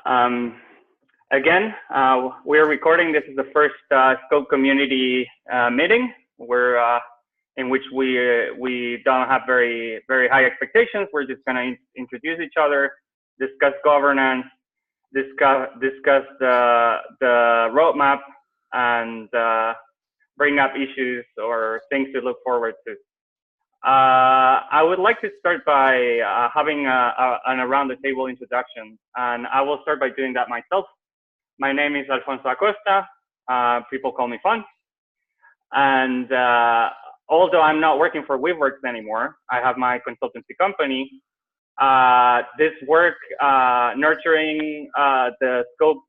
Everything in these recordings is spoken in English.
Um, Again, we're recording. This is the first Scope community meeting in which we don't have very high expectations. We're just going to introduce each other, discuss governance, discuss the roadmap, and bring up issues or things to look forward to. I would like to start by having an around the table introduction, and I will start by doing that myself. My name is Alfonso Acosta. People call me Fun. And although I'm not working for Weaveworks anymore, I have my consultancy company. This work nurturing the Scope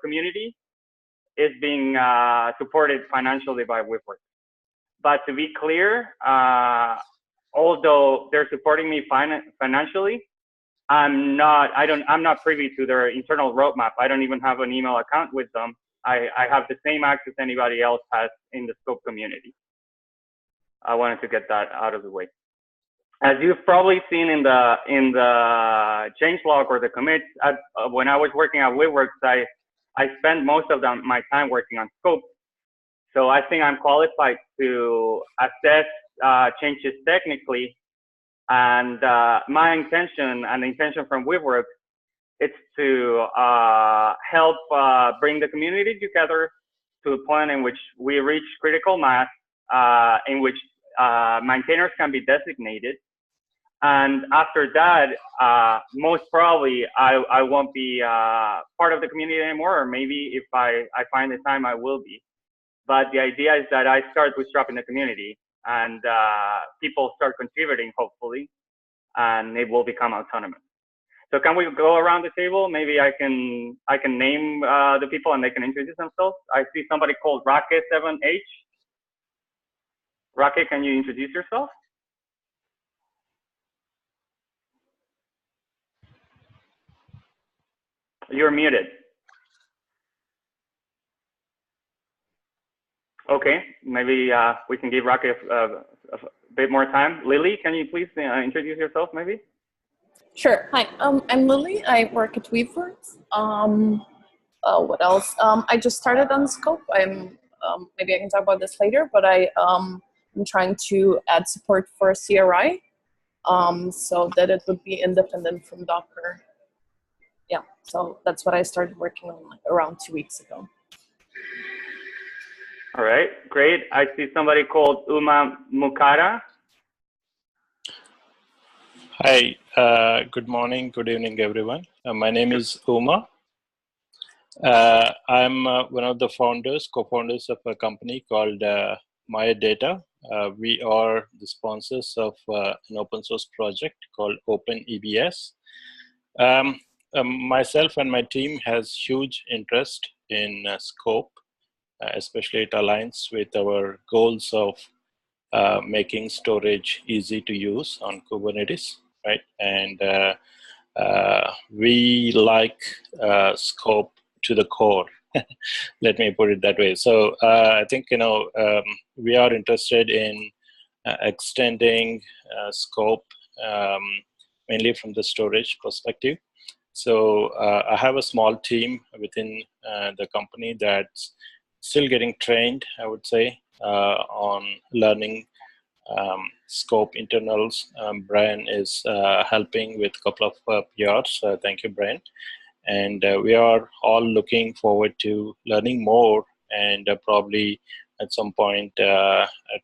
community is being supported financially by Weaveworks. But to be clear, although they're supporting me financially, I'm not privy to their internal roadmap. I don't even have an email account with them. I have the same access anybody else has in the Scope community. I wanted to get that out of the way. As you've probably seen in the changelog or the commits, when I was working at Weaveworks, I spent most of my time working on Scope. So I think I'm qualified to assess changes technically. And my intention and the intention from Weaveworks is to help bring the community together to a point in which we reach critical mass, in which maintainers can be designated. And after that, most probably I won't be part of the community anymore, or maybe if I find the time, I will be. But the idea is that I start bootstrapping the community, and people start contributing, hopefully, and it will become autonomous. So can we go around the table? Maybe I can name the people and they can introduce themselves. I see somebody called Raque7H. Raque, can you introduce yourself? You're muted. Okay, maybe we can give Raque a bit more time. Lily, can you please introduce yourself, maybe? Sure. Hi, I'm Lily. I work at Weaveworks. What else? I just started on Scope. Maybe I can talk about this later, but I'm trying to add support for CRI, so that it would be independent from Docker. Yeah, so that's what I started working on around 2 weeks ago. All right, great. I see somebody called Uma Mukara. Hi, good morning, good evening, everyone. My name is Uma. I'm one of the co-founders of a company called Maya Data. We are the sponsors of an open source project called OpenEBS. Myself and my team has huge interest in Scope. Especially it aligns with our goals of making storage easy to use on Kubernetes, right? And we like Scope to the core. Let me put it that way. So I think we are interested in extending Scope mainly from the storage perspective. So I have a small team within the company that's still getting trained, I would say, on learning Scope internals. Brian is helping with a couple of PRs. Thank you, Brian. And we are all looking forward to learning more and probably at some point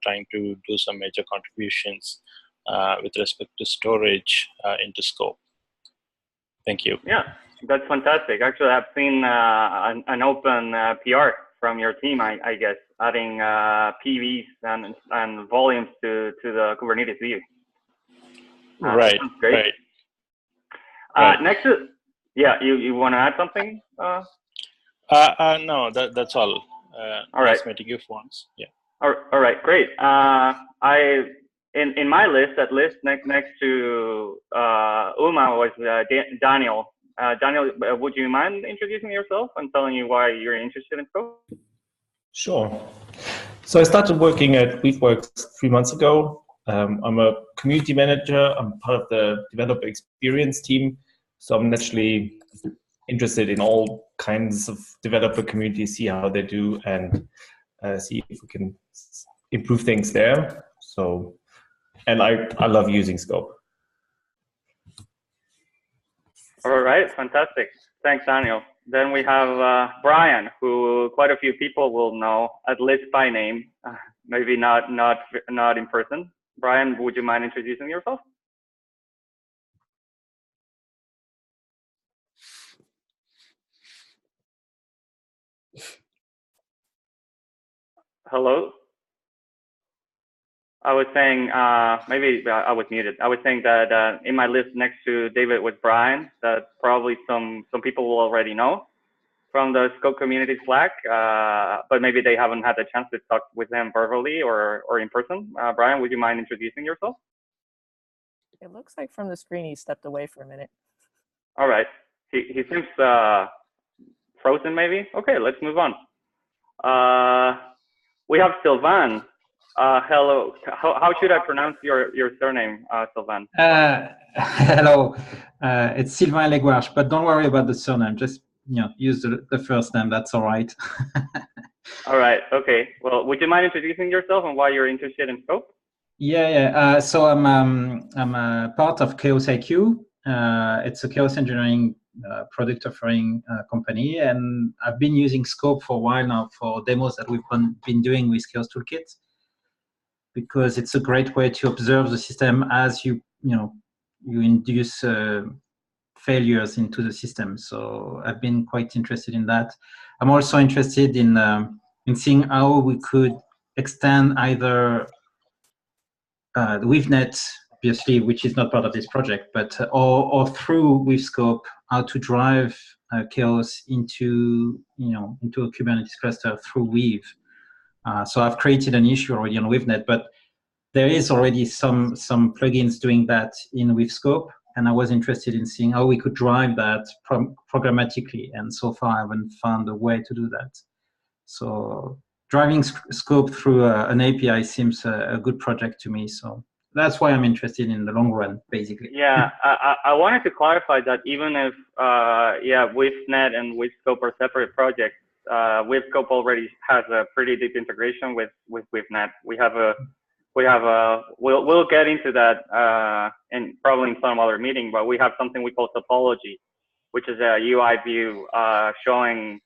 trying to do some major contributions with respect to storage into Scope. Thank you. Yeah, that's fantastic. Actually, I've seen an open PR from your team, I guess, adding PVs and volumes to the Kubernetes view. Right, great. Right. Next, you want to add something? No, that's all. All right. Nice meeting you, Fons. Yeah. All right, great. In my list, next to Uma was Daniel. Daniel, would you mind introducing yourself and telling you why you're interested in Scope? Sure. So I started working at Weaveworks 3 months ago. I'm a community manager. I'm part of the developer experience team. So I'm naturally interested in all kinds of developer communities, see how they do, and see if we can improve things there. So, and I love using Scope. All right, fantastic. Thanks, Daniel. Then we have Brian, who quite a few people will know, at least by name, maybe not in person. Brian, would you mind introducing yourself? Hello? I was saying, maybe I was muted. I was saying that in my list next to David was Brian, that probably some people will already know from the Scope community Slack, but maybe they haven't had the chance to talk with him verbally or in person. Brian, would you mind introducing yourself? It looks like from the screen he stepped away for a minute. All right. He seems frozen maybe. Okay, let's move on. We have Sylvain. Hello. How should I pronounce your surname, Sylvain? Hello. It's Sylvain Leguarche, but don't worry about the surname. Just use the first name. That's all right. All right. Okay. Well, would you mind introducing yourself and why you're interested in Scope? Yeah. So I'm a part of Chaos IQ. It's a chaos engineering product offering company, and I've been using Scope for a while now for demos that we've been doing with Chaos Toolkit, because it's a great way to observe the system as you induce failures into the system. So I've been quite interested in that. I'm also interested in seeing how we could extend either the WeaveNet, obviously, which is not part of this project, but or through WeaveScope, how to drive Chaos into a Kubernetes cluster through Weave. So I've created an issue already on WeaveNet, but there is already some plugins doing that in WeaveScope, and I was interested in seeing how we could drive that programmatically, and so far I haven't found a way to do that. So driving Scope through an API seems a good project to me, so that's why I'm interested in the long run, basically. Yeah, I wanted to clarify that even if WeaveNet and WeaveScope are separate projects, WeaveScope already has a pretty deep integration with WeaveNet. We'll get into that in probably in some other meeting, but we have something we call topology, which is a UI view showing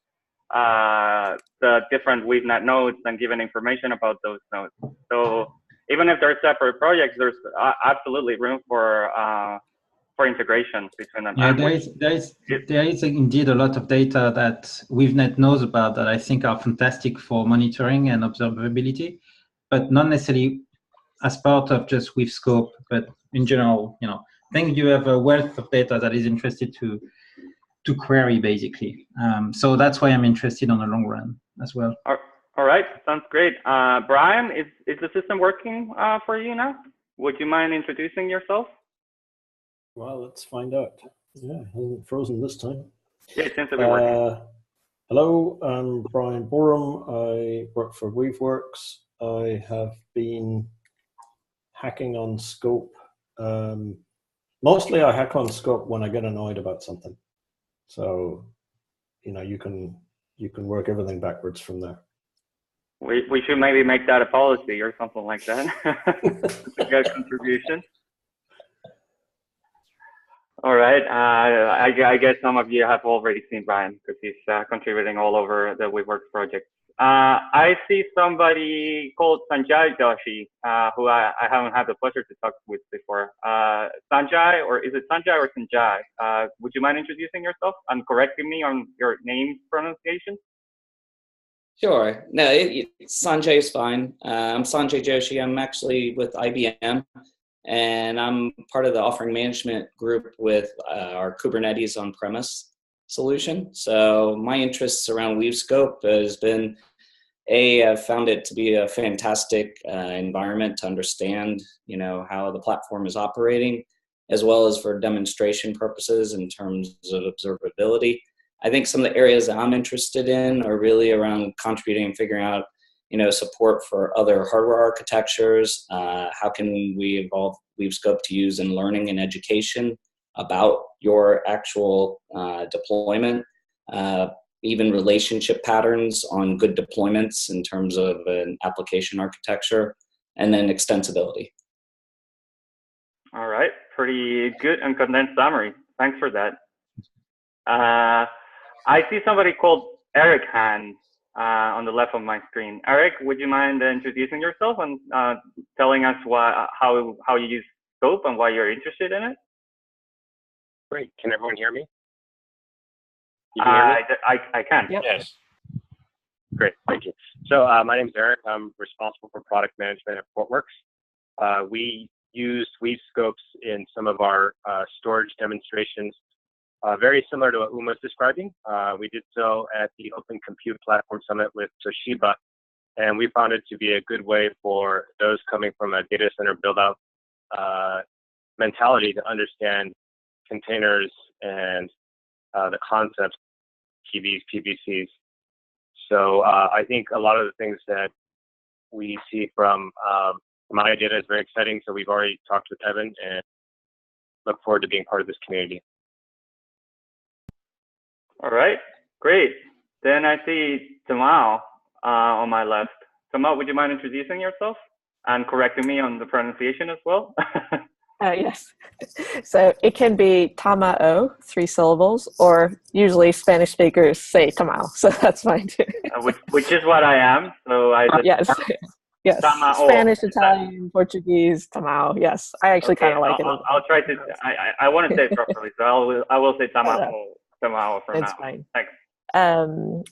the different WeaveNet nodes and giving information about those nodes. So even if they're separate projects, there's absolutely room for integration between them. Yeah, there is indeed a lot of data that WeaveNet knows about that I think are fantastic for monitoring and observability, but not necessarily as part of just WeaveScope, but in general, I think you have a wealth of data that is interested to query, basically. So that's why I'm interested on the long run as well. All right, sounds great. Brian, is the system working for you now? Would you mind introducing yourself? Well, let's find out. Yeah, it hasn't frozen this time. Yeah, it seems to be working. Hello, I'm Brian Borum. I work for Weaveworks. I have been hacking on Scope. Mostly I hack on Scope when I get annoyed about something. So, you can work everything backwards from there. We should maybe make that a policy or something like that. A good contribution. All right. I guess some of you have already seen Brian because he's contributing all over the Weaveworks project. I see somebody called Sanjay Joshi, who I haven't had the pleasure to talk with before. Sanjay, or is it Sanjay or Sanjay? Would you mind introducing yourself and correcting me on your name pronunciation? Sure. No, Sanjay is fine. I'm Sanjay Joshi. I'm actually with IBM, and I'm part of the offering management group with our Kubernetes on-premise solution. So my interests around WeaveScope has been, I've found it to be a fantastic environment to understand, how the platform is operating, as well as for demonstration purposes in terms of observability. I think some of the areas that I'm interested in are really around contributing and figuring out, support for other hardware architectures. How can we evolve WeaveScope to use in learning and education? about your actual deployment, even relationship patterns on good deployments in terms of an application architecture, and then extensibility. All right, pretty good and condensed summary. Thanks for that. I see somebody called Eric Hand on the left of my screen. Eric, would you mind introducing yourself and telling us how you use Scope and why you're interested in it? Great. Can everyone hear me? You can hear me? I can. Yep. Yes. Great. Thank you. So my name is Eric. I'm responsible for product management at Portworx. We use Weave scopes in some of our storage demonstrations, very similar to what Uma was describing. We did so at the Open Compute Platform Summit with Toshiba, and we found it to be a good way for those coming from a data center build-out mentality to understand containers and the concepts, PVs, PVCs. So I think a lot of the things that we see from my data is very exciting. So we've already talked with Evan and look forward to being part of this community. All right, great. Then I see Tamao on my left. Tamao, would you mind introducing yourself and correcting me on the pronunciation as well? Yes. So it can be Tamao, 3 syllables, or usually Spanish speakers say Tamao. So that's fine too. Which is what I am. So I just Yes. Yes. Tamao. Spanish, Italian, Portuguese, Tamao. Yes. I actually kind of like it. I'll try to. I want to say it properly, so I will say Tamao. Tamao for That's now. fine. Thanks.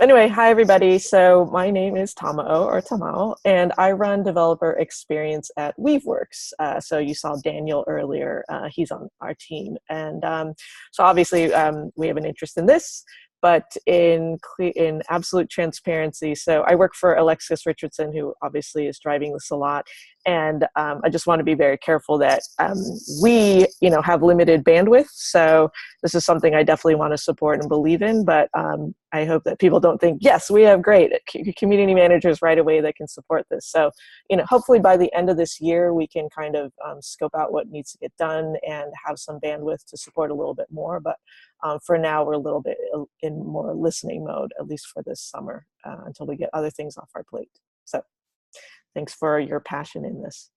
Anyway, hi everybody. So my name is Tamao or Tamao, and I run developer experience at Weaveworks. So you saw Daniel earlier. He's on our team, and so obviously we have an interest in this. But in absolute transparency, so I work for Alexis Richardson, who obviously is driving this a lot, and I just want to be very careful that we, have limited bandwidth. So this is something I definitely want to support and believe in. But I hope that people don't think, yes, we have great community managers right away that can support this. So hopefully by the end of this year, we can kind of scope out what needs to get done and have some bandwidth to support a little bit more. But for now, we're a little bit in more listening mode, at least for this summer, until we get other things off our plate. So thanks for your passion in this.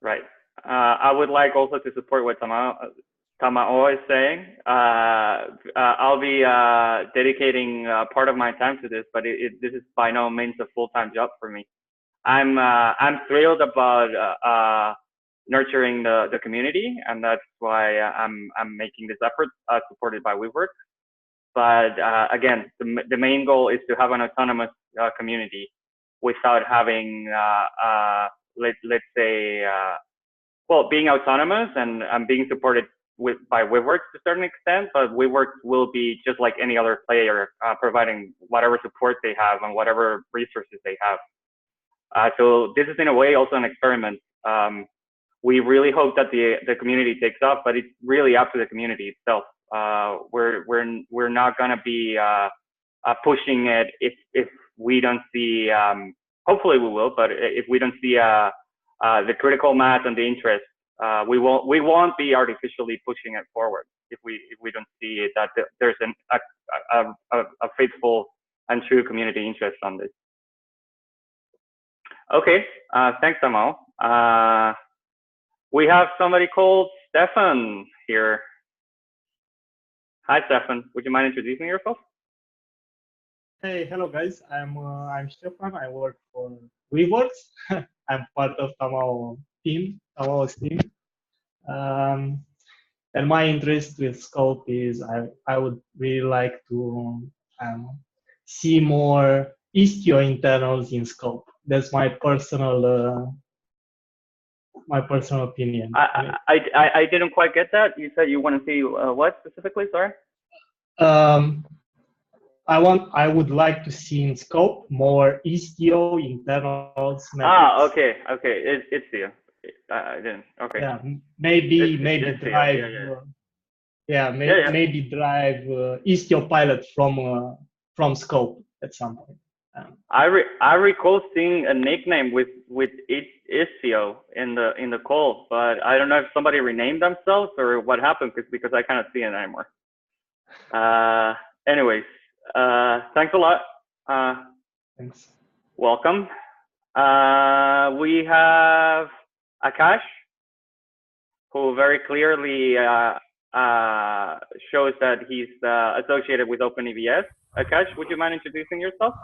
Right. I would like also to support what Tamao is saying. I'll be dedicating part of my time to this, but this is by no means a full-time job for me. I'm thrilled about nurturing the community, and that's why I'm making this effort supported by Weaveworks. But again, the main goal is to have an autonomous community without having let's say being autonomous and being supported by Weaveworks to a certain extent, but Weaveworks will be just like any other player, providing whatever support they have and whatever resources they have. So this is in a way also an experiment. We really hope that the community takes off, but it's really up to the community itself. We're not gonna be pushing it if we don't see. Hopefully we will, but if we don't see the critical mass and the interest, we won't be artificially pushing it forward if we don't see that there's a faithful and true community interest on this. Okay, thanks, Amal. We have somebody called Stefan here. Hi, Stefan. Would you mind introducing yourself? Hey, hello guys. I'm Stefan. I work for Weaveworks. I'm part of Tamao's team. And my interest with Scope is I would really like to see more Istio internals in Scope. That's my personal opinion. I didn't quite get that. You said you want to see what specifically? Sorry. I would like to see in Scope more Istio internals. Metrics. Okay. It's Istio. I didn't. Okay. Yeah, maybe drive. Maybe drive Istio pilot from Scope at some point. I recall seeing a nickname with Istio in the call, but I don't know if somebody renamed themselves or what happened because I cannot see it anymore. Anyways, thanks a lot. Thanks. Welcome. We have Akash, who very clearly shows that he's associated with OpenEBS. Akash, would you mind introducing yourself?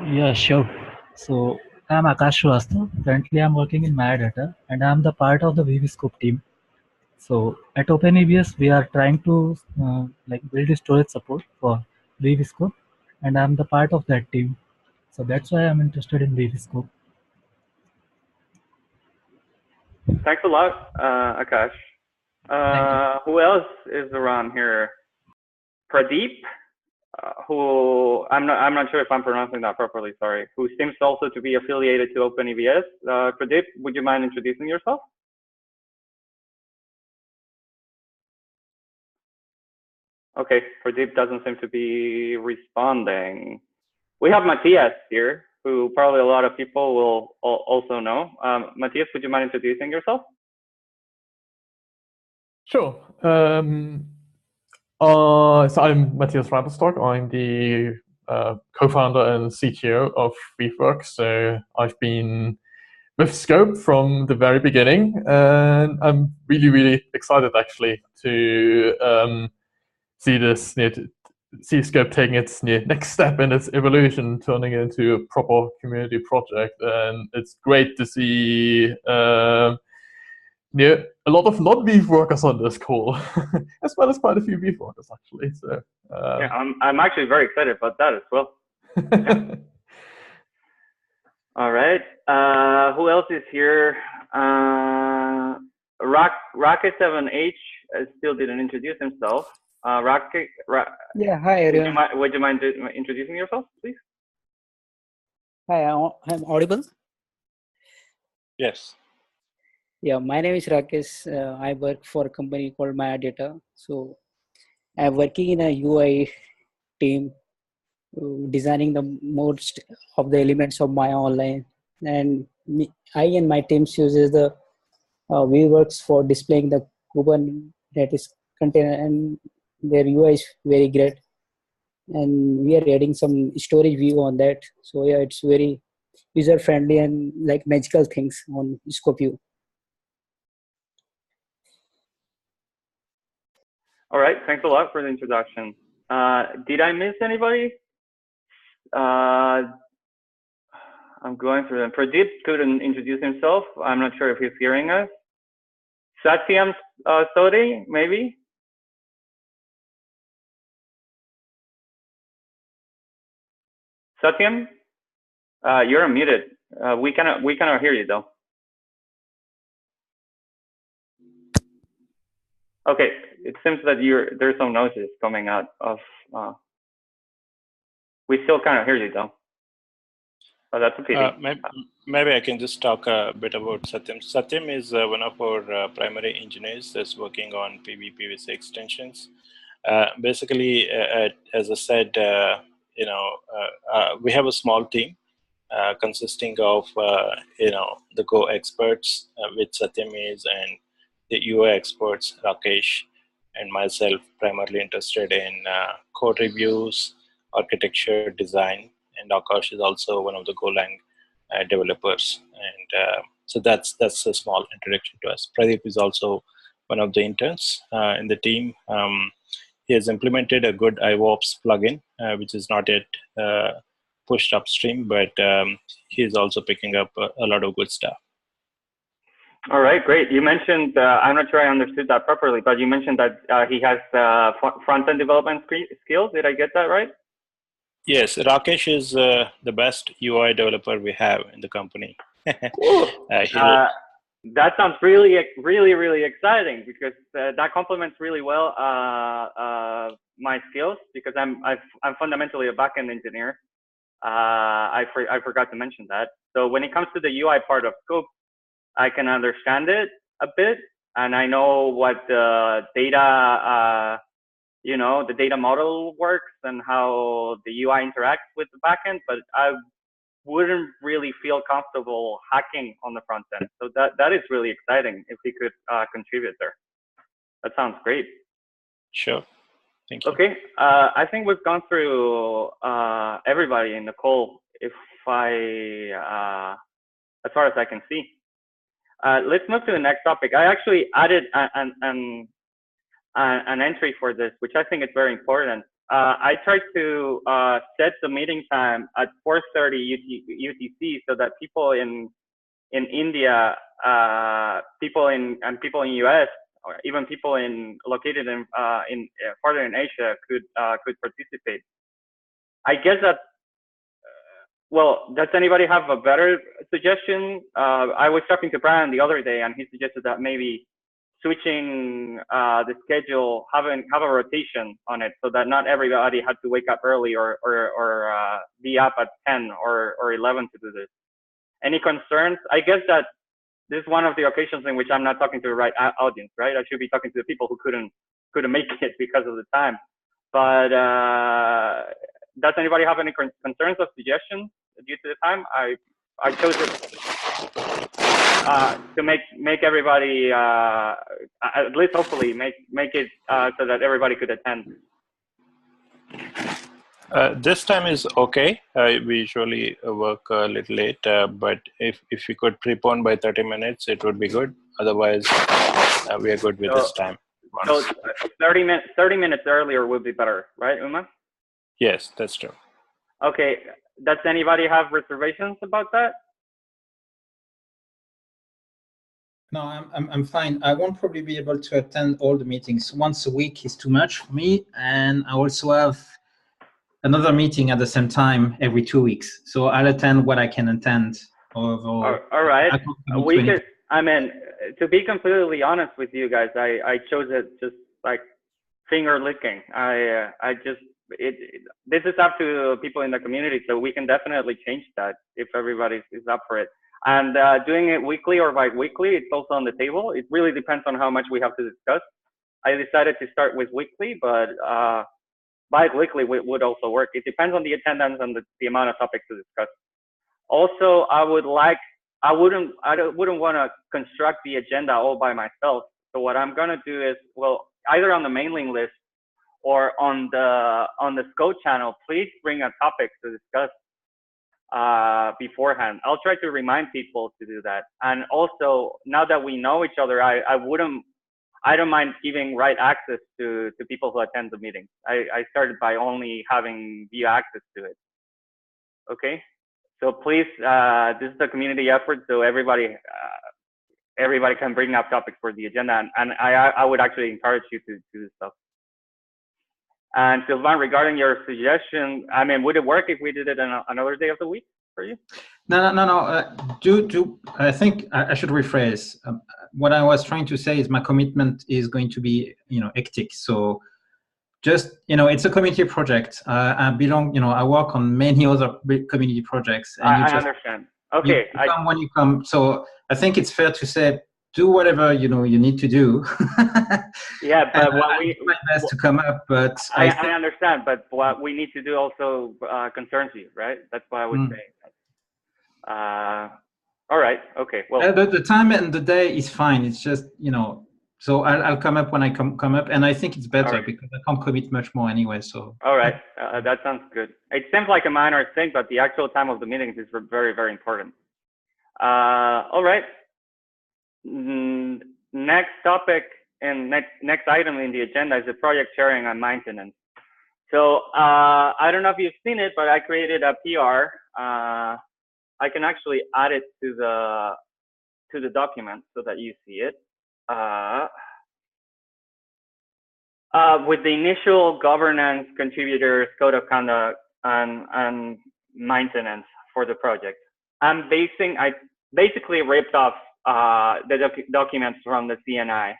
Yeah, sure. So I'm Akash Shrivastava. Currently, I'm working in Metadata, and I'm the part of the VBScope team. So at OpenEBS, we are trying to build a storage support for VBScope, and I'm the part of that team. So that's why I'm interested in VBScope. Thanks a lot, Akash. Who else is around here? Pradeep, who I'm not sure if I'm pronouncing that properly. Sorry. Who seems also to be affiliated to OpenEBS. Pradeep, would you mind introducing yourself? Okay, Pradeep doesn't seem to be responding. We have Matthias here, who probably a lot of people will also know. Matthias, would you mind introducing yourself? Sure. So I'm Matthias Rabenstock. I'm the co-founder and CTO of Weaveworks. So I've been with Scope from the very beginning, and I'm really, really excited actually to see Scope taking its next step in its evolution, turning it into a proper community project. And it's great to see a lot of non-Weave workers on this call, as well as quite a few Weave workers actually. So yeah, I'm actually very excited about that as well. Yeah. All right. Who else is here? Rocket7H still didn't introduce himself. Yeah, hi everyone. Would you mind introducing yourself, please? Hi, I'm audible? Yes. Yeah, my name is Rakesh. I work for a company called Metadata. So I'm working in a UI team, designing the most of the elements of my online. And I and my team uses the Weaveworks for displaying the Kubernetes container, and their UI is very great. And we are adding some storage view on that. So yeah, it's very user friendly and like magical things on Scope View. All right, thanks a lot for the introduction. Did I miss anybody? I'm going through them. Pradeep couldn't introduce himself. I'm not sure if he's hearing us. Satyam Sodhi, maybe? Satyam, you're unmuted. We cannot hear you though. Okay, it seems that there's some noises coming out of. We still cannot hear you though. Oh, that's a pity. Maybe I can just talk a bit about Satyam. Satyam is one of our primary engineers that's working on PVC extensions. Basically, as I said, we have a small team consisting of the Go experts, which Satyam is, and the UI experts, Rakesh, and myself, primarily interested in code reviews, architecture, design, and Akash is also one of the Golang developers. And so that's a small introduction to us. Pradeep is also one of the interns in the team. He has implemented a good iOps plugin, which is not yet pushed upstream, but he is also picking up a lot of good stuff. All right, great. You mentioned, I'm not sure I understood that properly, but you mentioned that he has front-end development skills. Did I get that right? Yes, Rakesh is the best UI developer we have in the company. That sounds really exciting, because that complements really well my skills, because I'm fundamentally a backend engineer. I forgot to mention that. So when it comes to the UI part of Scope, I can understand it a bit, and I know what the data the data model works and how the UI interacts with the backend, but I wouldn't really feel comfortable hacking on the front end. So that is really exciting if we could contribute there. That sounds great. Sure. Thank you. Okay. I think we've gone through everybody in the call, as far as I can see. Let's move to the next topic. I actually added an entry for this, which I think is very important. I tried to set the meeting time at 4:30 UTC so that people in India, people in US, or even people located in farther in Asia could participate. I guess that. Well, does anybody have a better suggestion? I was talking to Brian the other day, and he suggested that maybe switching the schedule, have a rotation on it, so that not everybody had to wake up early or be up at 10 or 11 to do this. Any concerns? I guess that this is one of the occasions in which I'm not talking to the right audience, right? I should be talking to the people who couldn't make it because of the time. But does anybody have any concerns or suggestions due to the time? I chose it to make everybody, at least hopefully, make it so that everybody could attend. This time is okay. We usually work a little late, but if we could prepone by 30 minutes, it would be good. Otherwise, we are good with this time. So 30 minutes earlier would be better, right, Uma? Yes, that's true. Okay. Does anybody have reservations about that? No, I'm fine. I won't probably be able to attend all the meetings. Once a week is too much for me, and I also have another meeting at the same time every 2 weeks. So I'll attend what I can attend. All right. We could. I mean, to be completely honest with you guys, I chose it just like finger licking. This is up to people in the community, so we can definitely change that if everybody is up for it. And doing it weekly or bi-weekly, it's also on the table. It really depends on how much we have to discuss. I decided to start with weekly, but bi-weekly would also work. It depends on the attendance and the amount of topics to discuss. Also, I wouldn't want to construct the agenda all by myself. So what I'm gonna do is, well, either on the mailing list or on the Scope channel, please bring a topic to discuss beforehand. I'll try to remind people to do that. And also, now that we know each other, I don't mind giving right access to people who attend the meetings. I started by only having view access to it. Okay, so please, this is a community effort, so everybody can bring up topics for the agenda, and I would actually encourage you to do this stuff. And Sylvain, regarding your suggestion, I mean, would it work if we did it on another day of the week for you? No. I think I should rephrase. What I was trying to say is my commitment is going to be, hectic. So just, it's a community project. I work on many other community projects. And I understand. Okay. You come when you come. So I think it's fair to say, do whatever you need to do. Yeah, but what we my best to come up, but I understand. But what we need to do also concerns you, right? That's why I was saying. All right. Okay. Well, the time and the day is fine. It's just So I'll come up when I come up, and I think it's better because I can't commit much more anyway. So. All right, that sounds good. It seems like a minor thing, but the actual time of the meetings is very, very important. All right. Next topic and next item in the agenda is the project sharing and maintenance. So I don't know if you've seen it, but I created a PR. I can actually add it to the document so that you see it. With the initial governance, contributors, code of conduct, and maintenance for the project. I basically ripped off the documents from the CNI.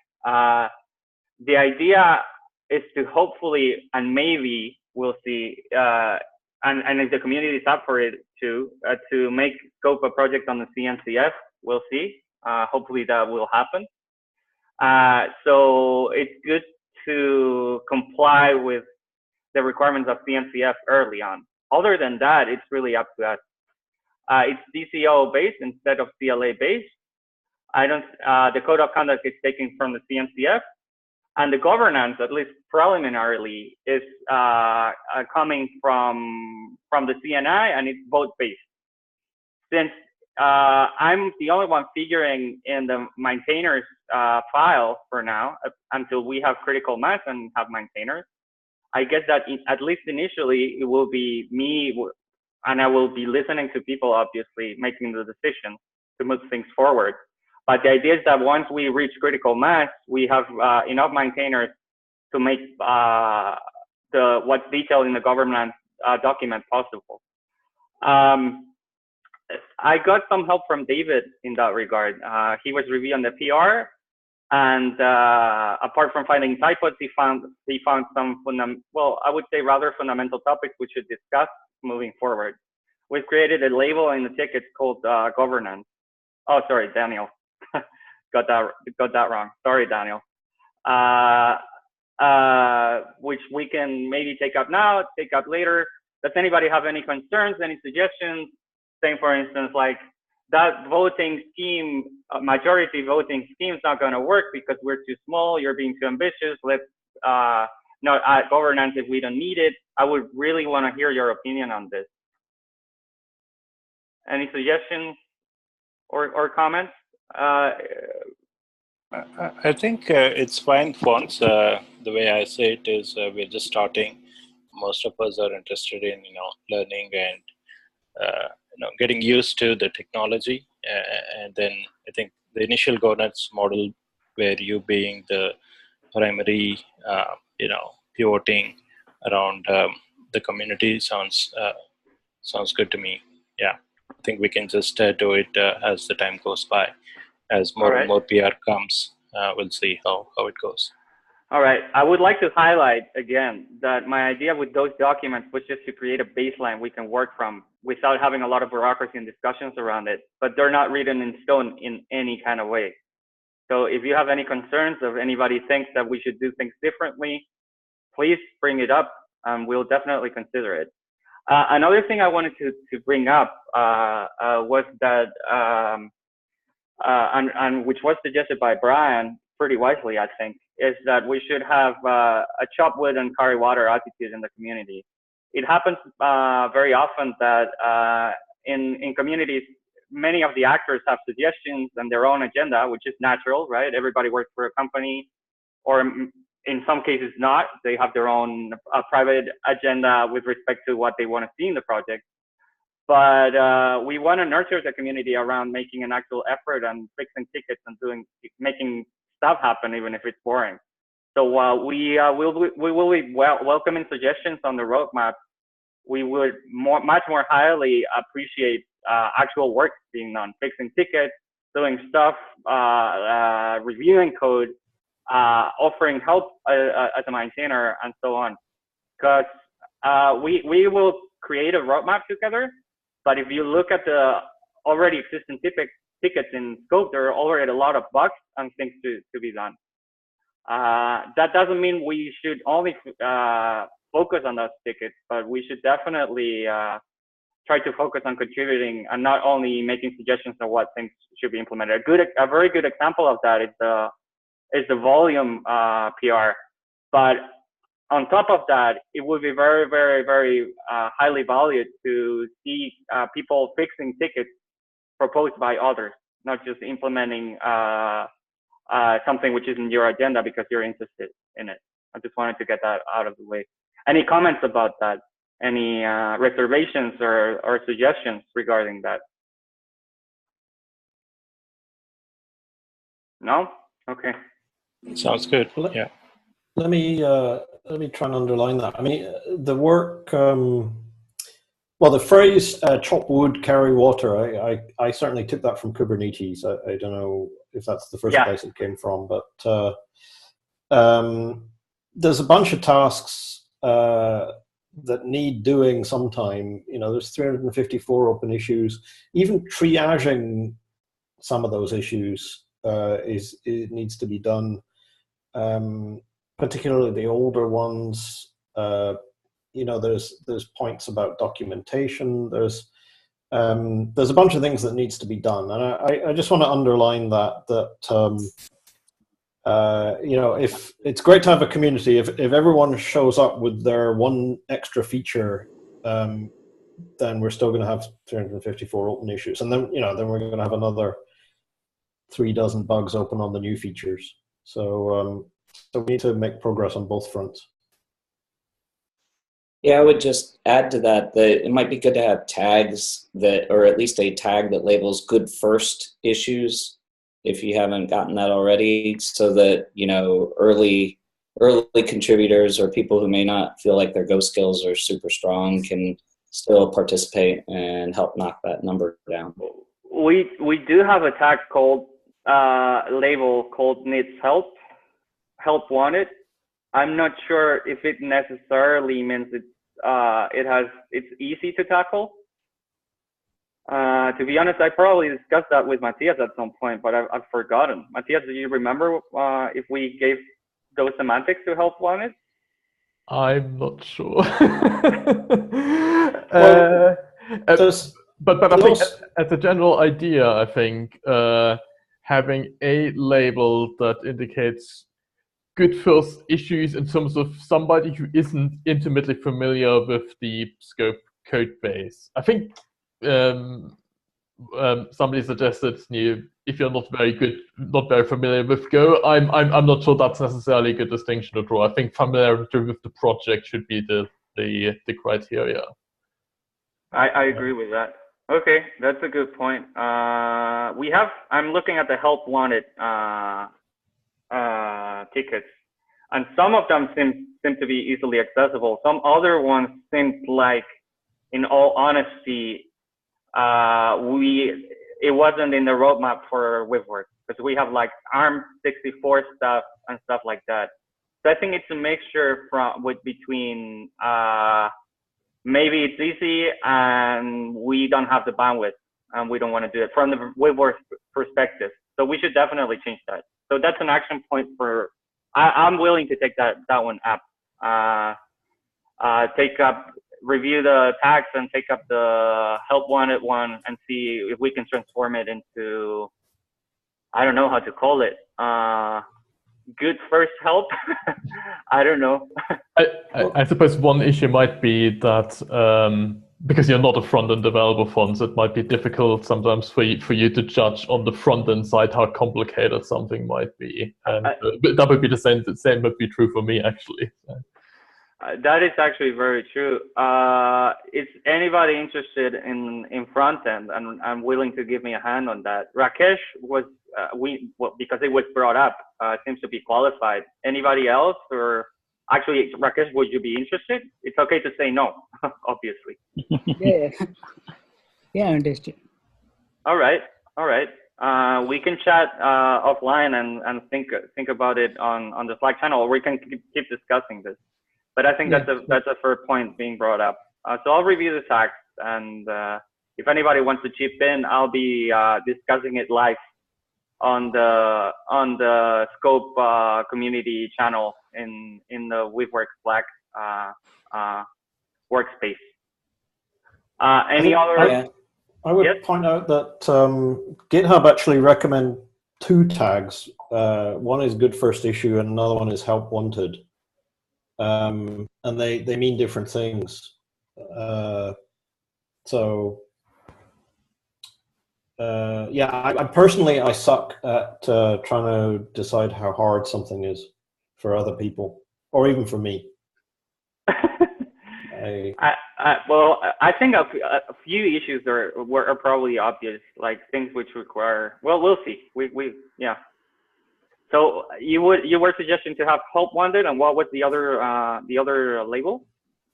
The idea is to hopefully, and maybe we'll see, and if the community is up for it too, to make scope a project on the CNCF. We'll see. Hopefully that will happen. So it's good to comply with the requirements of CNCF early on. Other than that, it's really up to us. It's DCO based instead of CLA based. The code of conduct is taken from the CNCF, and the governance, at least preliminarily, is coming from the CNI, and it's vote based. Since I'm the only one figuring in the maintainers file for now, until we have critical mass and have maintainers, I guess that at least initially it will be me, and I will be listening to people, obviously, making the decision to move things forward. But the idea is that once we reach critical mass, we have enough maintainers to make what's detailed in the governance document possible. I got some help from David in that regard. He was reviewing the PR, and apart from finding typos, he found some I would say rather fundamental topics we should discuss moving forward. We've created a label in the tickets called governance. Oh, sorry, Daniel. got that wrong. Sorry, Daniel. Which we can maybe take up now, take up later. Does anybody have any concerns, any suggestions? Saying, for instance, like that voting scheme, majority voting scheme is not going to work because we're too small. You're being too ambitious. Let's not add governance if we don't need it. I would really want to hear your opinion on this. Any suggestions or comments? I think it's fine fonts. The way I say it is we're just starting. Most of us are interested in learning and getting used to the technology, and then I think the initial governance model, where you being the primary, pivoting around the community sounds good to me. Yeah, I think we can just do it as the time goes by. As more and more PR comes, we'll see how it goes. All right. I would like to highlight again that my idea with those documents was just to create a baseline we can work from without having a lot of bureaucracy and discussions around it, but they're not written in stone in any kind of way. So if you have any concerns, or if anybody thinks that we should do things differently, please bring it up. We'll definitely consider it. Another thing I wanted to bring up was that, and which was suggested by Brian pretty wisely, I think, is that we should have a chop wood and carry water attitude in the community. It happens very often that in communities, many of the actors have suggestions and their own agenda, which is natural, right? Everybody works for a company, or in some cases not. They have their own private agenda with respect to what they want to see in the project. But we want to nurture the community around making an actual effort and fixing tickets and making stuff happen, even if it's boring. So while we will be welcoming suggestions on the roadmap, we would much more highly appreciate actual work being done, fixing tickets, doing stuff, reviewing code, offering help as a maintainer, and so on. Because we will create a roadmap together, but if you look at the already existing tickets in scope, there are already a lot of bugs and things to be done. That doesn't mean we should only focus on those tickets, but we should definitely try to focus on contributing and not only making suggestions on what things should be implemented. A very good example of that is the volume PR. But on top of that, it would be very, very, very highly valued to see people fixing tickets proposed by others, not just implementing something which is in your agenda because you're interested in it. I just wanted to get that out of the way. Any comments about that? Any reservations or suggestions regarding that? No? Okay. Sounds good. Yeah. Let me try and underline that. I mean, the work. Well, the phrase "chop wood, carry water." I certainly took that from Kubernetes. I don't know if that's the first place it came from, but there's a bunch of tasks that need doing sometime. There's 354 open issues. Even triaging some of those issues it needs to be done. particularly the older ones, you know, there's points about documentation. There's a bunch of things that needs to be done, and I just want to underline that you know, if it's great to have a community, if everyone shows up with their one extra feature, then we're still going to have 354 open issues, and then, you know, then we're going to have another 36 bugs open on the new features. So so we need to make progress on both fronts. Yeah, I would just add to that that it might be good to have tags that, or at least a tag that labels good first issues, if you haven't gotten that already, so that, you know, early contributors or people who may not feel like their Go skills are super strong can still participate and help knock that number down. We do have a tag called label called needs help wanted. I'm not sure if it necessarily means it's easy to tackle. To be honest, I probably discussed that with Matthias at some point, but I've forgotten. Matthias, do you remember if we gave those semantics to help wanted? I'm not sure. But I think as a general idea, I think having a label that indicates good first issues in terms of somebody who isn't intimately familiar with the scope code base. I think somebody suggested, if you're not very familiar with Go, I'm not sure that's necessarily a good distinction to draw. I think familiarity with the project should be the criteria. I agree with that. Okay, that's a good point. I'm looking at the help wanted tickets, and some of them seem to be easily accessible. Some other ones seem like, in all honesty, it wasn't in the roadmap for Weaveworks, because we have like ARM64 stuff and stuff like that. So I think it's a mixture between maybe it's easy and we don't have the bandwidth and we don't want to do it from the Weaveworks perspective. So we should definitely change that. So that's an action point for. I'm willing to take that one up. Review the tags and take up the help wanted one and see if we can transform it into, I don't know how to call it, good first help. I don't know. I suppose one issue might be that because you're not a front-end developer, Fons, it might be difficult sometimes for you to judge on the front-end side how complicated something might be. And that would be the same would be true for me, actually. That is actually very true. Is anybody interested in front end and willing to give me a hand on that? Rakesh was because it was brought up, seems to be qualified. Anybody else? Or actually, Rakesh, would you be interested? It's okay to say no, obviously. Yeah, I understand. All right. We can chat offline and think about it on the Slack channel, or we can keep discussing this. But I think that's a fair point being brought up. So I'll review the tags, and if anybody wants to chip in, I'll be discussing it live on the Scope community channel in the Weaveworks Slack workspace. I would point out that GitHub actually recommend two tags. One is good first issue, and another one is help wanted. And they mean different things. I personally suck at trying to decide how hard something is for other people, or even for me. I think a few issues are probably obvious, like things which require. Well, we'll see. Yeah. So you were suggesting to have help wanted, and what was the other label?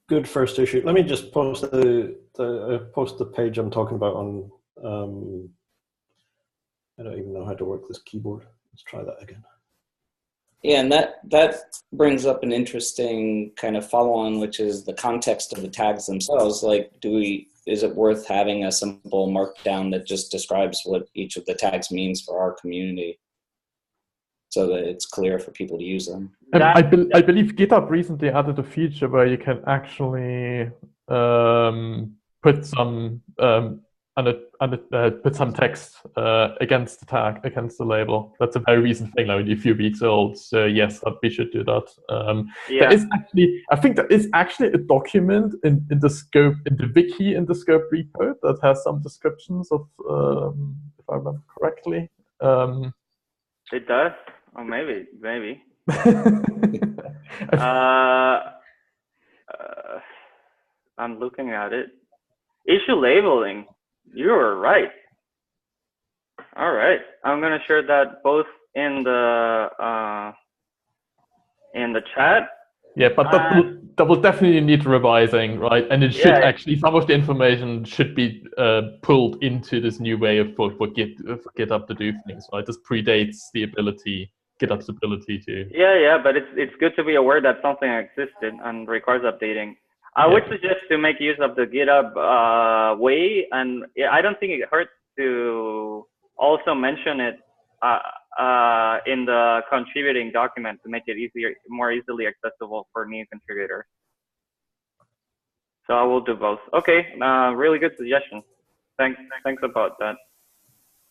Good first issue. Let me just post the page I'm talking about on. I don't even know how to work this keyboard. Let's try that again. Yeah, and that brings up an interesting kind of follow-on, which is the context of the tags themselves. Like, is it worth having a simple markdown that just describes what each of the tags means for our community? so that it's clear for people to use them. I believe GitHub recently added a feature where you can actually put some put some text against the tag, against the label. That's a very recent thing, like a few weeks old. So yes, we should do that. There is actually, I think there is actually a document in the scope, in the wiki, in the scope repo that has some descriptions of, if I remember correctly. It does? Oh, maybe. I'm looking at it. Issue labeling. You were right. All right. I'm gonna share that both in the chat. Yeah, but that will definitely need revising, right? And it should actually, some of the information should be pulled into this new way of for GitHub to do things, right? This predates the ability, GitHub's ability to. Yeah, but it's good to be aware that something existed and requires updating. I would suggest to make use of the GitHub way, and I don't think it hurts to also mention it in the contributing document to make it more easily accessible for new contributors. So I will do both. Okay, really good suggestion. Thanks about that.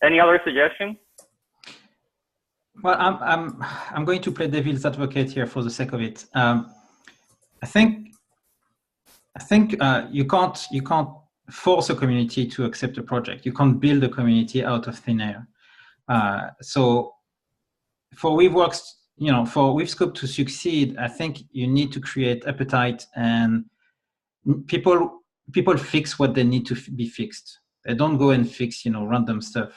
Any other suggestions? Well, I'm going to play devil's advocate here for the sake of it. I think you can't force a community to accept a project. You can't build a community out of thin air. So for Weaveworks, for WeaveScope to succeed, I think you need to create appetite, and people fix what they need to be fixed. They don't go and fix random stuff.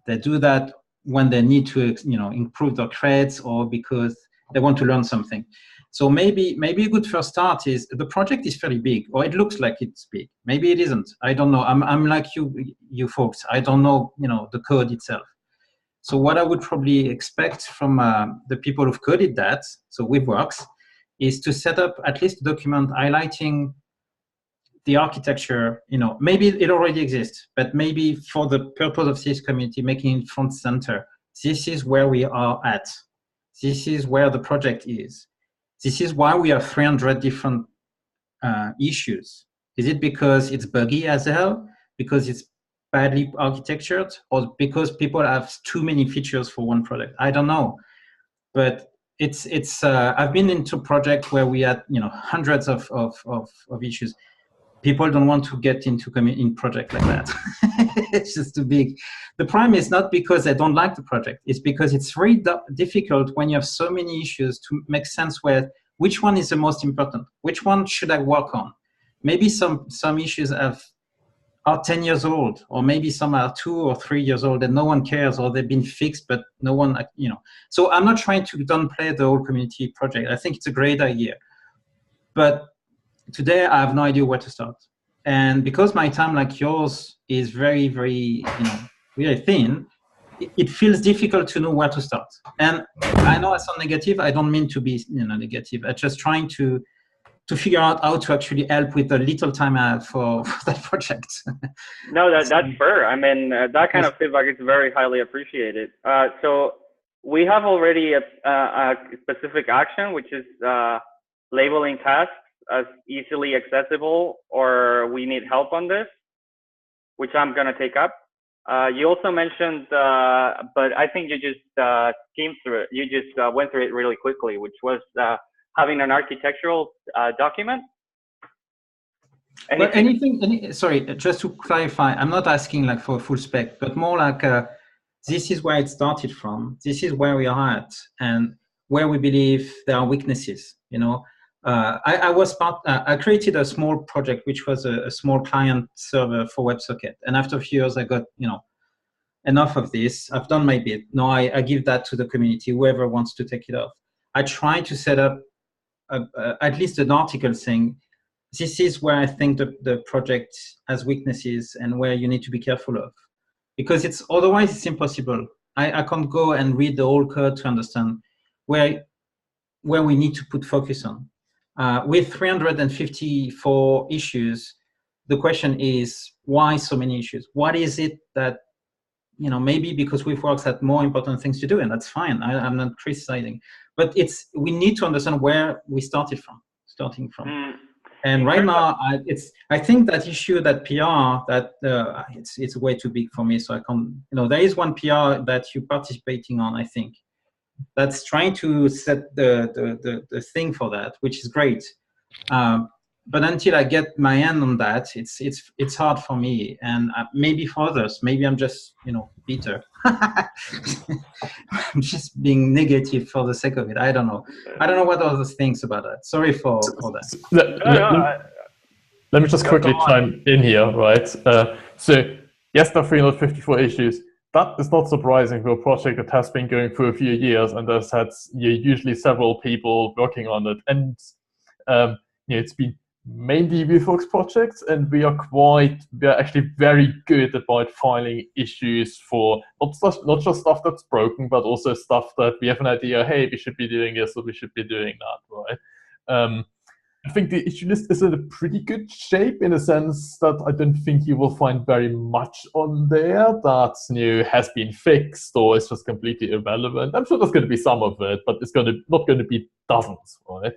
They do that when they need to improve their credits or because they want to learn something. So maybe a good first start is the project is fairly big, or it looks like it's big. Maybe it isn't. I don't know. I'm like you folks. I don't know the code itself. So what I would probably expect from the people who've coded that, so Weaveworks, is to set up at least a document highlighting the architecture. Maybe it already exists, but maybe for the purpose of this community, making it front center. This is where we are at. This is where the project is. This is why we have 300 different issues. Is it because it's buggy as hell? Because it's badly architectured? Or because people have too many features for one product? I don't know. But it's I've been into projects where we had hundreds of issues. People don't want to get into in project like that. It's just too big. The problem is not because they don't like the project. It's because it's very difficult when you have so many issues to make sense which one is the most important. Which one should I work on? Maybe some issues are 10 years old, or maybe some are 2 or 3 years old and no one cares, or they've been fixed, but no one, So I'm not trying to downplay the whole community project. I think it's a great idea. But today, I have no idea where to start. And because my time, like yours, is very, very, really thin, it feels difficult to know where to start. And I know I sound negative. I don't mean to be negative. I'm just trying to figure out how to actually help with the little time I have for that project. No, that's fair. I mean, that kind of feedback is very highly appreciated. So we have already a specific action, which is labeling tasks as easily accessible, or we need help on this, which I'm going to take up. You also mentioned, but I think you just skimmed through it. You just went through it really quickly, which was having an architectural document. Sorry, just to clarify, I'm not asking like for a full spec, but more like this is where it started from. This is where we are at, and where we believe there are weaknesses. I created a small project, which was a small client server for WebSocket. And after a few years, I got, enough of this. I've done my bit. Now I give that to the community, whoever wants to take it off. I try to set up at least an article saying, this is where I think the project has weaknesses and where you need to be careful of. Because otherwise it's impossible. I can't go and read the whole code to understand where we need to put focus on. With 354 issues, the question is, why so many issues? What is it that maybe because Weaveworks had more important things to do, and that's fine. I'm not criticizing, but we need to understand where we starting from. And right now, I think that issue, that PR, that it's way too big for me. So I can't. There is one PR that you're participating on, I think, that's trying to set the thing for that, which is great. But until I get my hand on that, it's hard for me, and maybe for others. Maybe I'm just bitter. I'm just being negative for the sake of it. I don't know. I don't know what others think about that. Sorry for that. Let me just quickly chime in here, right? So yes, there are 354 issues. That is not surprising for a project that has been going for a few years and has had usually several people working on it, and it's been mainly Weaveworks projects, and we are actually very good about filing issues for not just stuff that's broken, but also stuff that we have an idea, hey, we should be doing this or we should be doing that, right? I think the issue list is in a pretty good shape, in a sense that I don't think you will find very much on there that has been fixed or is just completely irrelevant. I'm sure there's going to be some of it, but it's not going to be dozens, right?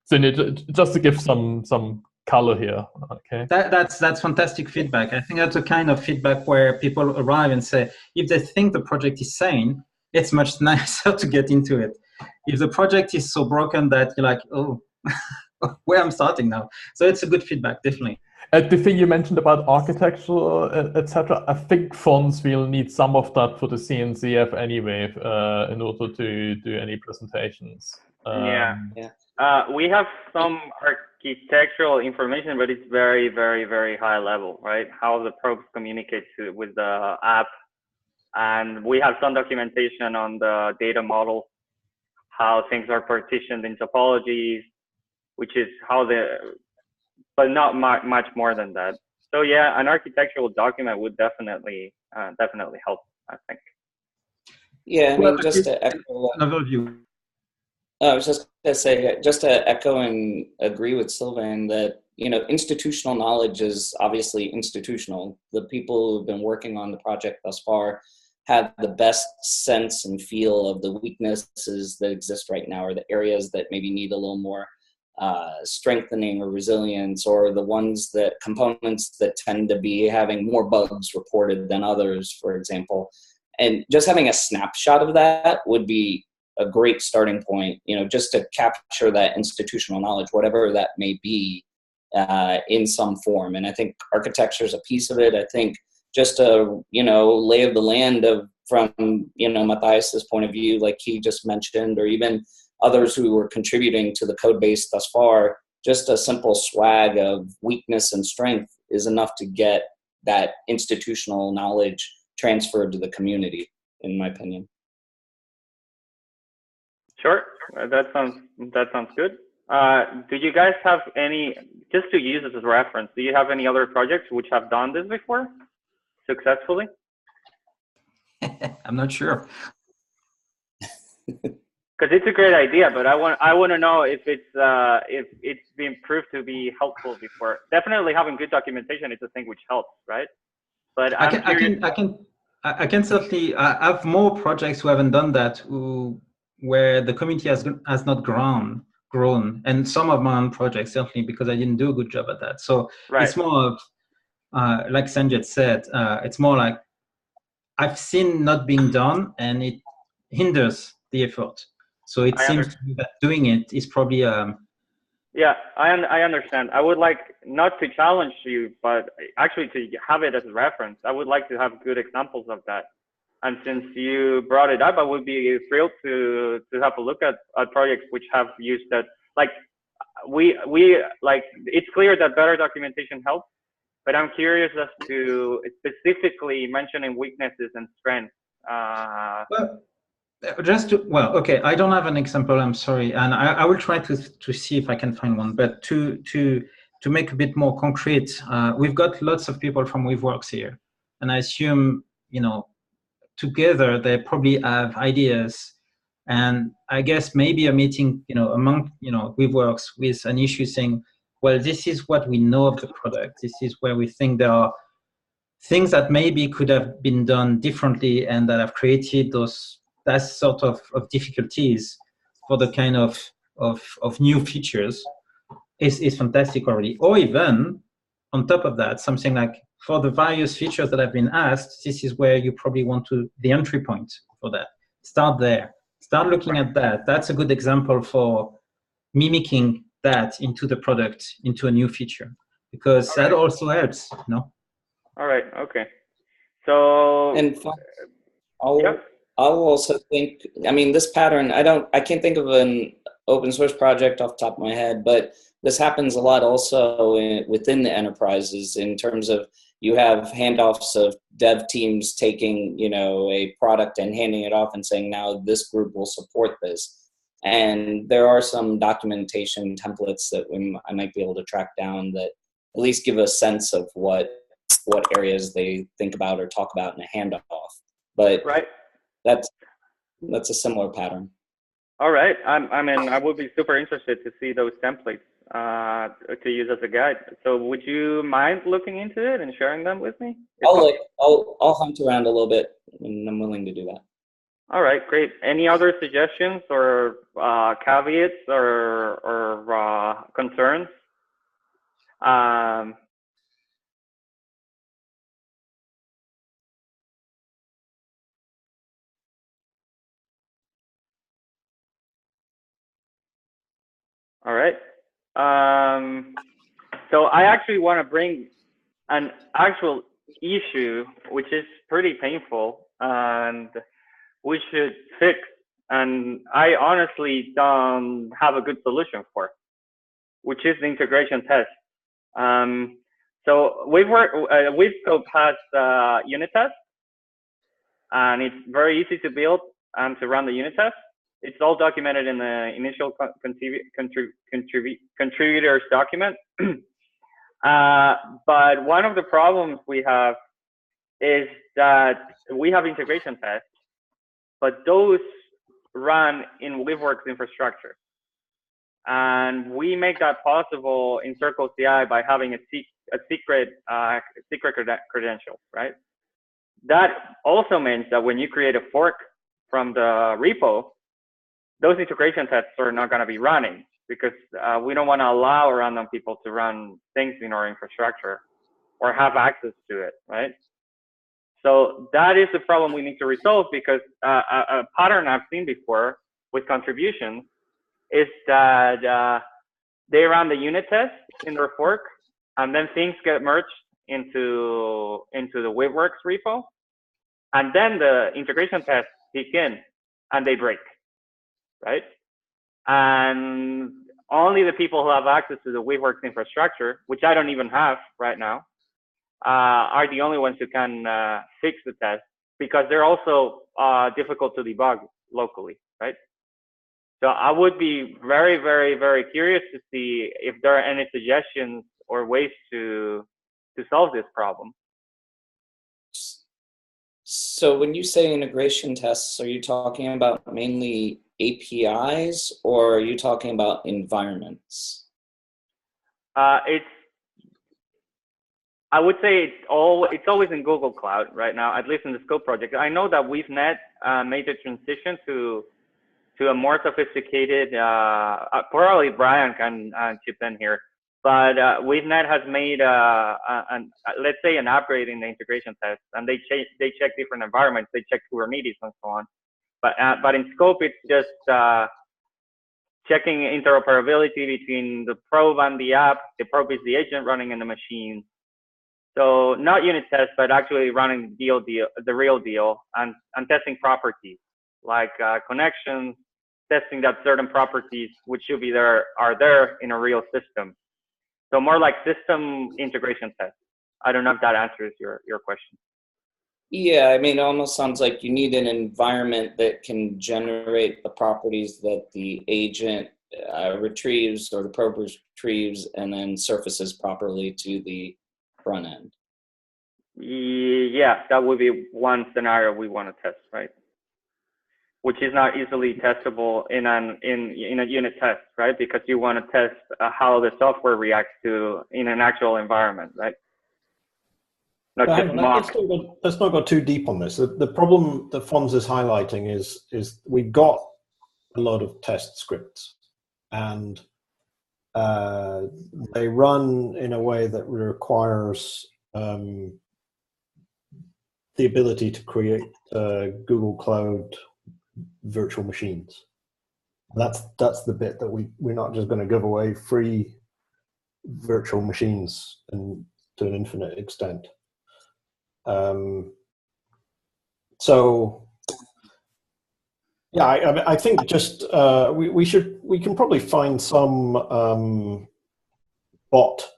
So just to give some color here, okay? That's fantastic feedback. I think that's a kind of feedback where people arrive and say, if they think the project is sane, it's much nicer to get into it. If the project is so broken that you're like, oh, where I'm starting now. So it's a good feedback, definitely. The thing you mentioned about architecture, etc., I think fonts will need some of that for the CNCF anyway, in order to do any presentations. We have some architectural information, but it's very, very, very high level, right? How the probes communicate with the app. And we have some documentation on the data model, how things are partitioned in topologies, which is but not much more than that. So yeah, an architectural document would definitely help, I think. Yeah, I mean, just to echo another view. I was just going to say, just to echo and agree with Sylvain that, institutional knowledge is obviously institutional. The people who've been working on the project thus far have the best sense and feel of the weaknesses that exist right now, or the areas that maybe need a little more strengthening or resilience, or the components that tend to be having more bugs reported than others, for example. And just having a snapshot of that would be a great starting point, just to capture that institutional knowledge, whatever that may be, in some form. And I think architecture is a piece of it. I think just a, lay of the land from Matthias's point of view, like he just mentioned, or even others who were contributing to the code base thus far, just a simple swag of weakness and strength is enough to get that institutional knowledge transferred to the community, in my opinion. Sure, that sounds good. Do you guys have any, just to use this as a reference, do you have any other projects which have done this before successfully? I'm not sure. Because it's a great idea, but I want to know if it's been proved to be helpful before. Definitely having good documentation is a thing which helps, right? But I can certainly have more projects who haven't done that, where the community has not grown, and some of my own projects certainly, because I didn't do a good job at that. So It's more of like Sanjit said, it's more like I've seen not being done, and it hinders the effort. So it seems to me that doing it is probably yeah, I understand. I would like not to challenge you, but actually to have it as a reference. I would like to have good examples of that. And since you brought it up, I would be thrilled to have a look at projects which have used that. Like we like, it's clear that better documentation helps, but I'm curious as to specifically mentioning weaknesses and strengths. Okay, I don't have an example, I'm sorry, and I will try to see if I can find one, but to make a bit more concrete, we've got lots of people from Weaveworks here, and I assume, together they probably have ideas, and I guess maybe a meeting, among, Weaveworks with an issue saying, well, this is what we know of the product, this is where we think there are things that maybe could have been done differently and that have created that sort of difficulties for the kind of new features is fantastic already. Or even on top of that, something like for the various features that have been asked, this is where you probably want the entry point for that. Start there. Start looking at that. That's a good example for mimicking that into the product, into a new feature, because that also helps, you know? All right. Okay. So. And I'll also think, I mean, this pattern, I can't think of an open source project off the top of my head, but this happens a lot also within the enterprises in terms of you have handoffs of dev teams taking, you know, a product and handing it off and saying, now this group will support this. And there are some documentation templates that I might be able to track down that at least give a sense of what areas they think about or talk about in a handoff. But that's a similar pattern. All right. I mean, I would be super interested to see those templates to use as a guide. So would you mind looking into it and sharing them with me? I'll hunt around a little bit, and I'm willing to do that. All right, great. Any other suggestions or caveats or concerns? All right. So I actually want to bring an actual issue, which is pretty painful and we should fix. And I honestly don't have a good solution for, which is the integration test. So WeaveScope has unit tests, and it's very easy to build and to run the unit tests. It's all documented in the initial contributors document. But one of the problems we have is that we have integration tests, but those run in WeaveWorks infrastructure. And we make that possible in CircleCI by having a secret credential, right? That also means that when you create a fork from the repo, those integration tests are not going to be running because we don't want to allow random people to run things in our infrastructure or have access to it, right? So that is the problem we need to resolve, because a pattern I've seen before with contributions is that they run the unit test in their fork, and then things get merged into the WeaveWorks repo, and then the integration tests kick in and they break, right? And only the people who have access to the WeaveWorks infrastructure, which I don't even have right now, are the only ones who can fix the test, because they're also difficult to debug locally, right? So I would be very, very, very curious to see if there are any suggestions or ways to solve this problem. So when you say integration tests, are you talking about mainly APIs, or are you talking about environments? I would say it's always in Google Cloud right now, at least in the Scope project. I know that WeaveNet made the transition to a more sophisticated, probably Brian can chip in here, but WeaveNet has made, let's say, an upgrade in the integration test, and they check different environments. They check Kubernetes and so on. But in Scope, it's just checking interoperability between the probe and the app. The probe is the agent running in the machine. So not unit tests, but actually running the real deal, and testing properties like connections, testing that certain properties which should be there are there in a real system. So more like system integration tests. I don't know if that answers your question. Yeah, I mean, it almost sounds like you need an environment that can generate the properties that the agent retrieves, or the probe retrieves, and then surfaces properly to the front end. Yeah, that would be one scenario we want to test, right? Which is not easily testable in a unit test, right? Because you want to test how the software reacts to in an actual environment, right? not But just hang on, mock. let's not go too deep on this. The problem that Fons is highlighting is we've got a lot of test scripts, and they run in a way that requires the ability to create Google Cloud virtual machines. That's the bit that we're not just going to give away free virtual machines and to an infinite extent. So yeah, I think just we can probably find some bot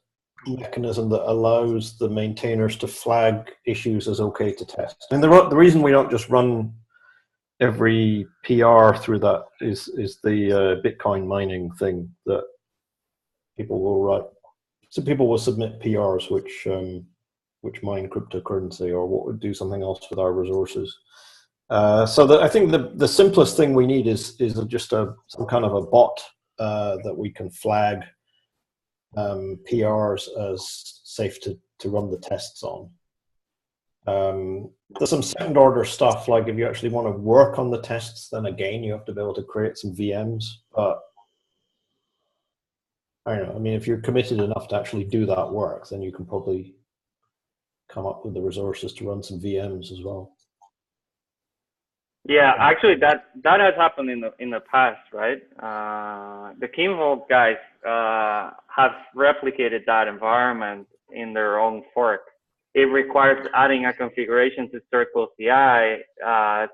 mechanism that allows the maintainers to flag issues as okay to test. And the reason we don't just run every PR through that is the Bitcoin mining thing that people will write. So people will submit PRs which mine cryptocurrency or what would do something else with our resources. So I think the simplest thing we need is just some kind of a bot that we can flag PRs as safe to run the tests on. There's some second order stuff, like if you actually want to work on the tests, then again you have to be able to create some VMs. But I don't know, I mean, if you're committed enough to actually do that work, then you can probably come up with the resources to run some VMs as well. Yeah, actually, that has happened in the past, right? The Kimvault guys have replicated that environment in their own fork. It requires adding a configuration to Circle CI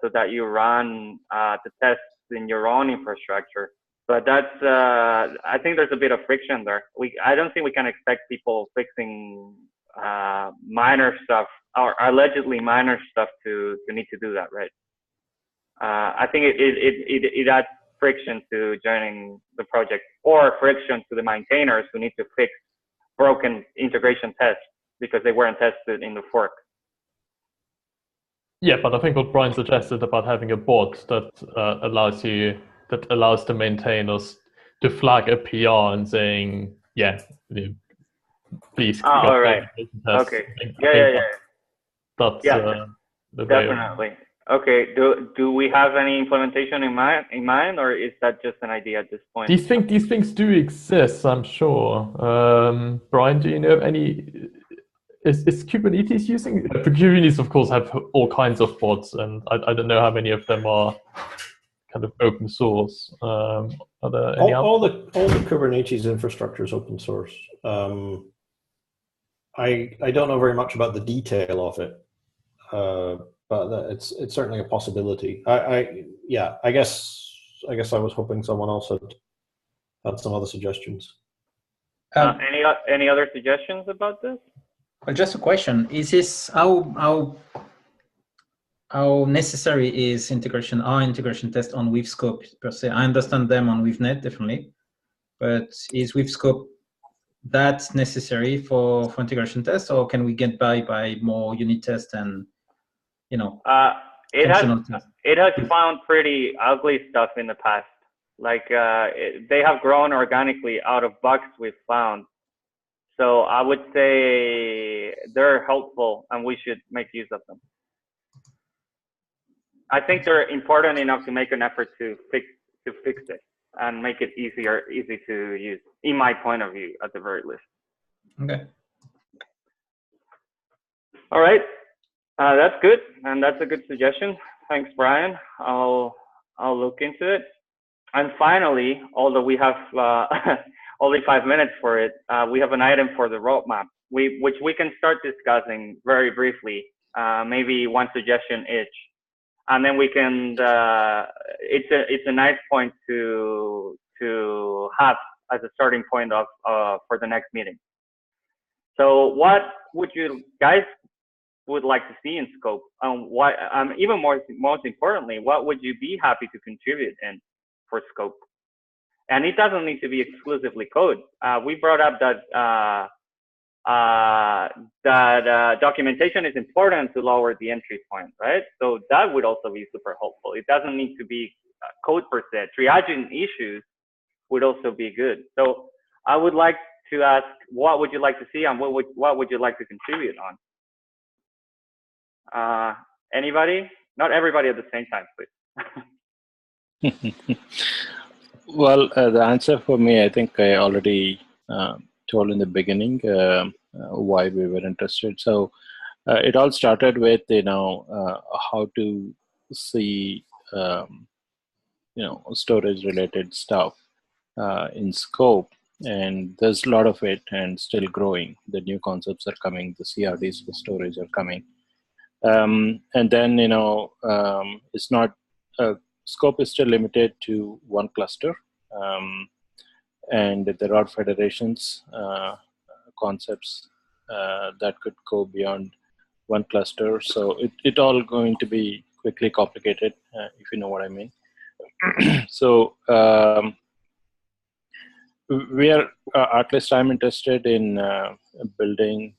so that you run the tests in your own infrastructure. But that's I think there's a bit of friction there. I don't think we can expect people fixing minor stuff or allegedly minor stuff to need to do that, right? I think it adds friction to joining the project, or friction to the maintainers who need to fix broken integration tests because they weren't tested in the fork. Yeah, but I think what Brian suggested about having a bot that allows the maintainers to flag a PR and saying, yeah, please. Oh, all right. Okay. Yeah. That's the definitely. way. Okay. Do we have any implementation in mind, or is that just an idea at this point? These things do exist, I'm sure. Brian, do you know of any? Is Kubernetes using? Kubernetes, of course, have all kinds of bots, and I don't know how many of them are kind of open source. Are there any all the Kubernetes infrastructure is open source. I don't know very much about the detail of it, but it's certainly a possibility. I guess I was hoping someone else had some other suggestions. Any other suggestions about this? Well, just a question: is this how necessary is our integration test on WeaveScope per se? I understand them on WeaveNet definitely, but is WeaveScope that necessary for integration tests, or can we get by more unit tests and it has found pretty ugly stuff in the past. Like they have grown organically out of bugs we've found. So I would say they're helpful and we should make use of them. I think they're important enough to make an effort to fix it and make it easy to use, in my point of view, at the very least. Okay. All right. That's good, and that's a good suggestion. Thanks, Brian. I'll look into it. And finally, although we have only 5 minutes for it, we have an item for the roadmap, which we can start discussing very briefly, maybe one suggestion each, and then we can. It's a nice point to have as a starting point of for the next meeting. So, what would you guys would like to see in Scope? What even most importantly, what would you be happy to contribute in for Scope? And it doesn't need to be exclusively code. We brought up that documentation is important to lower the entry point, right? So that would also be super helpful. It doesn't need to be code per se. Triaging issues would also be good. So I would like to ask, what would you like to see, and what would you like to contribute on? Anybody? Not everybody at the same time, please. Well, the answer for me, I think I already told in the beginning why we were interested. So it all started with, how to see, storage related stuff in scope. And there's a lot of it and still growing. The new concepts are coming, the CRDs for storage are coming. And then, it's not, scope is still limited to one cluster. And there are federations, concepts that could go beyond one cluster. So it all going to be quickly complicated, if you know what I mean. So we are, at least I'm interested in building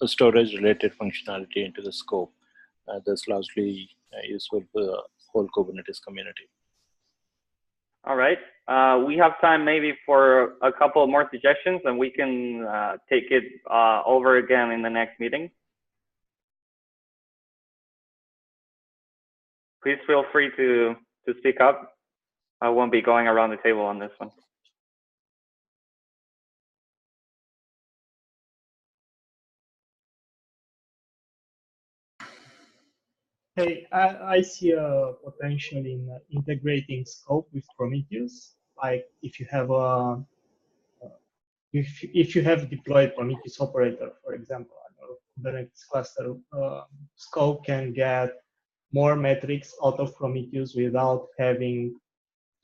a storage related functionality into the scope that's largely useful for the whole Kubernetes community. All right. We have time maybe for a couple more suggestions, and we can take it over again in the next meeting. Please feel free to speak up. I won't be going around the table on this one. Hey, I see a potential in integrating scope with Prometheus. Like if you have a if you have deployed Prometheus operator, for example, Kubernetes cluster, scope can get more metrics out of Prometheus without having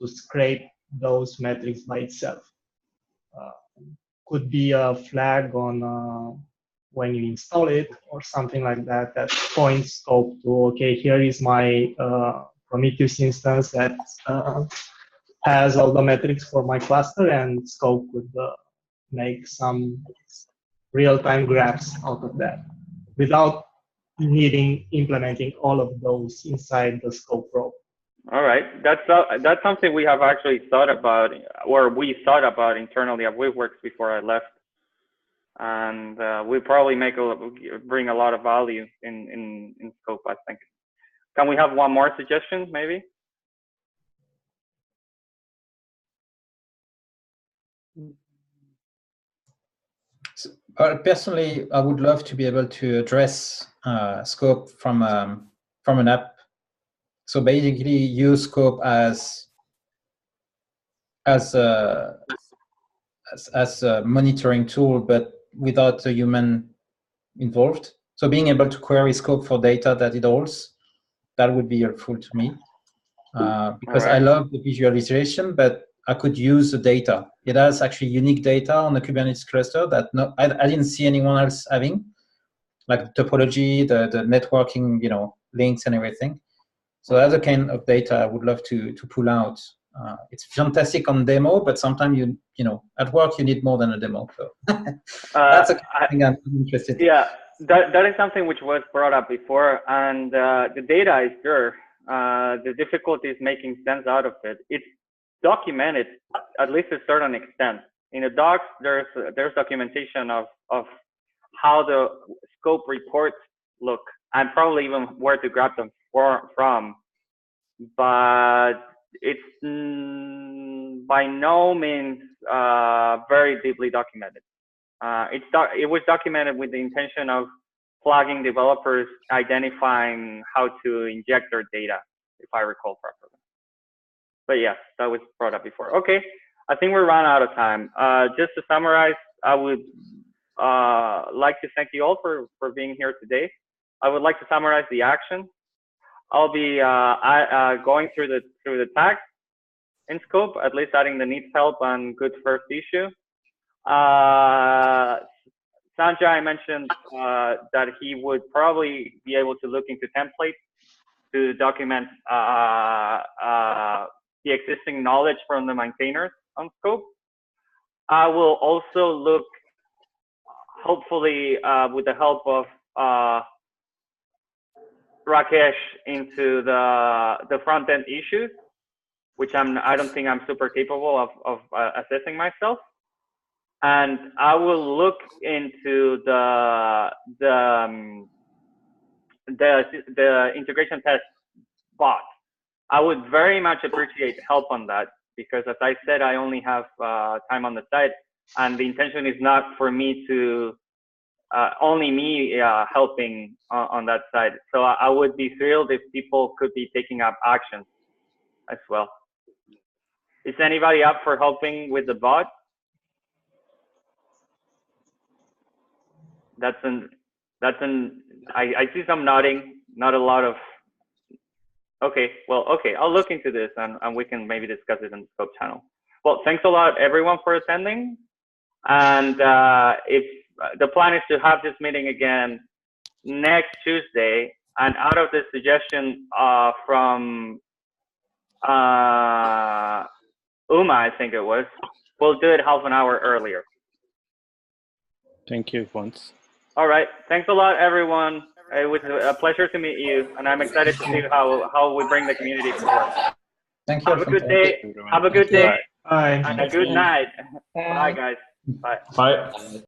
to scrape those metrics by itself. Could be a flag on when you install it or something like that, that points scope to, okay, here is my Prometheus instance that has all the metrics for my cluster, and scope could make some real-time graphs out of that without implementing all of those inside the scope probe. All right, that's something we have actually thought about, or we thought about internally at Weaveworks before I left, and we probably bring a lot of value in scope, I think. Can we have one more suggestion, maybe? Personally, I would love to be able to address scope from an app. So basically, use scope as a monitoring tool, but without a human involved. So being able to query scope for data that it holds, that would be helpful to me. Because I love the visualization, but I could use the data. It has actually unique data on the Kubernetes cluster that I didn't see anyone else having, like the topology, the networking, links and everything. So that's the kind of data I would love to pull out. It's fantastic on demo, but sometimes at work you need more than a demo. So that's a thing I'm interested in. Yeah, that is something which was brought up before, and the data is there. The difficulty is making sense out of it. It's documented at least to a certain extent. In the docs, there's documentation of how the scope reports look, and probably even where to grab them from, but it's by no means very deeply documented. It was documented with the intention of flagging developers, identifying how to inject their data, if I recall properly. But yes, that was brought up before. Okay, I think we're run out of time. Just to summarize, I would like to thank you all for being here today. I would like to summarize the action. I'll be going through the tags in scope, at least adding the needs help and good first issue. Sanjay mentioned that he would probably be able to look into templates to document the existing knowledge from the maintainers on scope. I will also look, hopefully with the help of Rakesh, into the front end issues, which I don't think I'm super capable of assessing myself. And I will look into the the integration test bot. I would very much appreciate help on that, because as I said, I only have time on the side, and the intention is not for me to only me helping on that side. So I would be thrilled if people could be taking up actions as well. Is anybody up for helping with the bot? I see some nodding, not a lot of. Okay, well, okay, I'll look into this and we can maybe discuss it in the Scope channel. Well, thanks a lot, everyone, for attending. And if the plan is to have this meeting again next Tuesday, and out of the suggestion from Uma, I think it was, we'll do it half an hour earlier. Thank you, Fons. All right, thanks a lot, everyone. It was a pleasure to meet you, and I'm excited to see how we bring the community forward. Thank you. Have a good day. Have a good day. Bye. And a good night. Bye, guys. Bye. Bye.